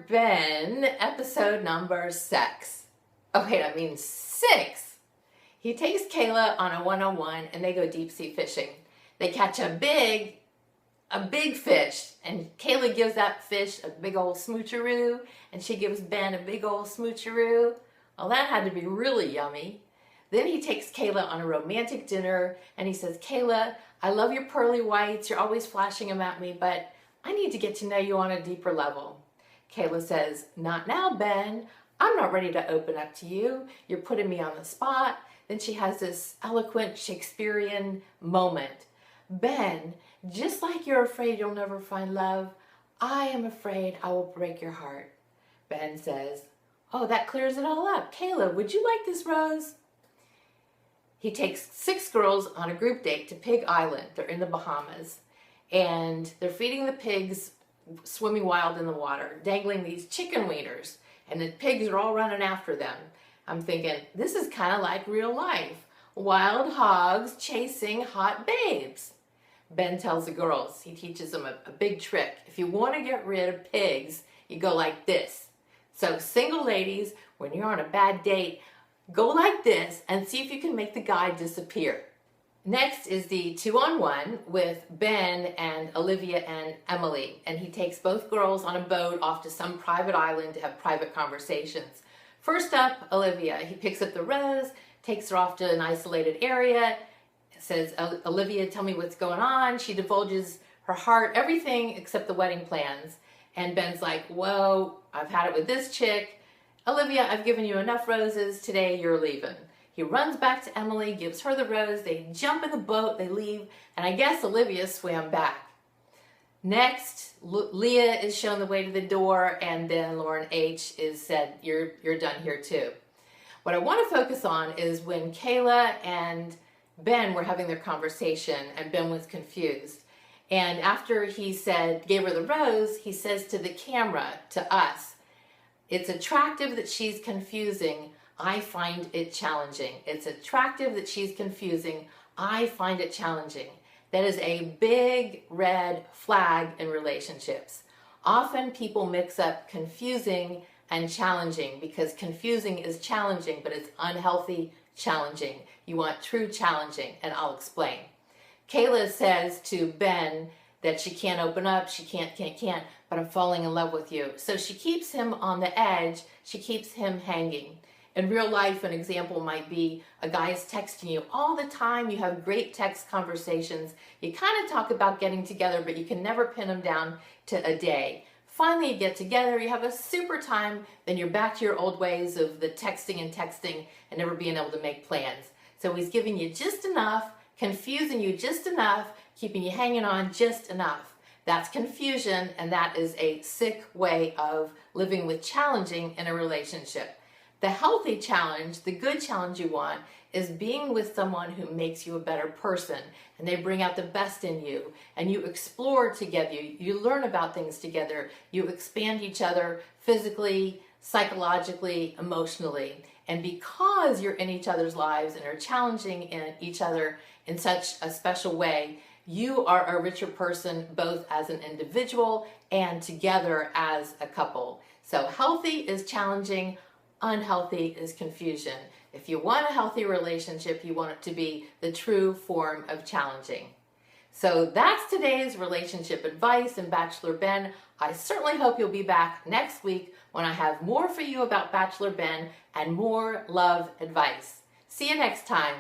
Bachelor Ben, episode number 6. Okay, I mean 6. He takes Kayla on a one-on-one and they go deep sea fishing. They catch a big fish, and Kayla gives that fish a big old smoocheroo, and she gives Ben a big old smoocheroo. Well, that had to be really yummy. Then he takes Kayla on a romantic dinner and he says, Kayla, I love your pearly whites. You're always flashing them at me, but I need to get to know you on a deeper level. Kayla says, not now, Ben. I'm not ready to open up to you. You're putting me on the spot. Then she has this eloquent Shakespearean moment. Ben, just like you're afraid you'll never find love, I am afraid I will break your heart. Ben says, oh, that clears it all up. Kayla, would you like this rose? He takes 6 girls on a group date to Pig Island. They're in the Bahamas. And they're feeding the pigs, swimming wild in the water, dangling these chicken wieners. And the pigs are all running after them. I'm thinking, this is kind of like real life. Wild hogs chasing hot babes. Ben tells the girls, he teaches them a big trick. If you want to get rid of pigs, you go like this. So single ladies, when you're on a bad date, go like this and see if you can make the guy disappear. Next is the 2-on-1 with Ben and Olivia and Emily. And he takes both girls on a boat off to some private island to have private conversations. First up, Olivia. He picks up the rose, takes her off to an isolated area, says, Olivia, tell me what's going on. She divulges her heart, everything except the wedding plans. And Ben's like, whoa, I've had it with this chick. Olivia, I've given you enough roses. Today you're leaving. He runs back to Emily, gives her the rose. They jump in the boat, they leave, and I guess Olivia swam back. Next, Leah is shown the way to the door, and then Lauren H. is said, you're done here too. What I want to focus on is when Kayla and Ben were having their conversation, and Ben was confused. And after he gave her the rose, he says to the camera, to us, it's attractive that she's confusing. I find it challenging. It's attractive that she's confusing. I find it challenging. That is a big red flag in relationships. Often people mix up confusing and challenging because confusing is challenging, but it's unhealthy challenging. You want true challenging, and I'll explain. Kayla says to Ben that she can't open up, she can't, but I'm falling in love with you. So she keeps him on the edge, she keeps him hanging. In real life, an example might be a guy is texting you all the time, you have great text conversations, you kind of talk about getting together, but you can never pin him down to a day. Finally, you get together, you have a super time, then you're back to your old ways of the texting and never being able to make plans. So he's giving you just enough, confusing you just enough, keeping you hanging on just enough. That's confusion, and that is a sick way of living with challenging in a relationship. The healthy challenge, the good challenge you want, is being with someone who makes you a better person, and they bring out the best in you, and you explore together, you learn about things together, you expand each other physically, psychologically, emotionally. And because you're in each other's lives and are challenging each other in such a special way, you are a richer person both as an individual and together as a couple. So healthy is challenging, unhealthy is confusion. If you want a healthy relationship, you want it to be the true form of challenging. So that's today's relationship advice in Bachelor Ben. I certainly hope you'll be back next week when I have more for you about Bachelor Ben and more love advice. See you next time.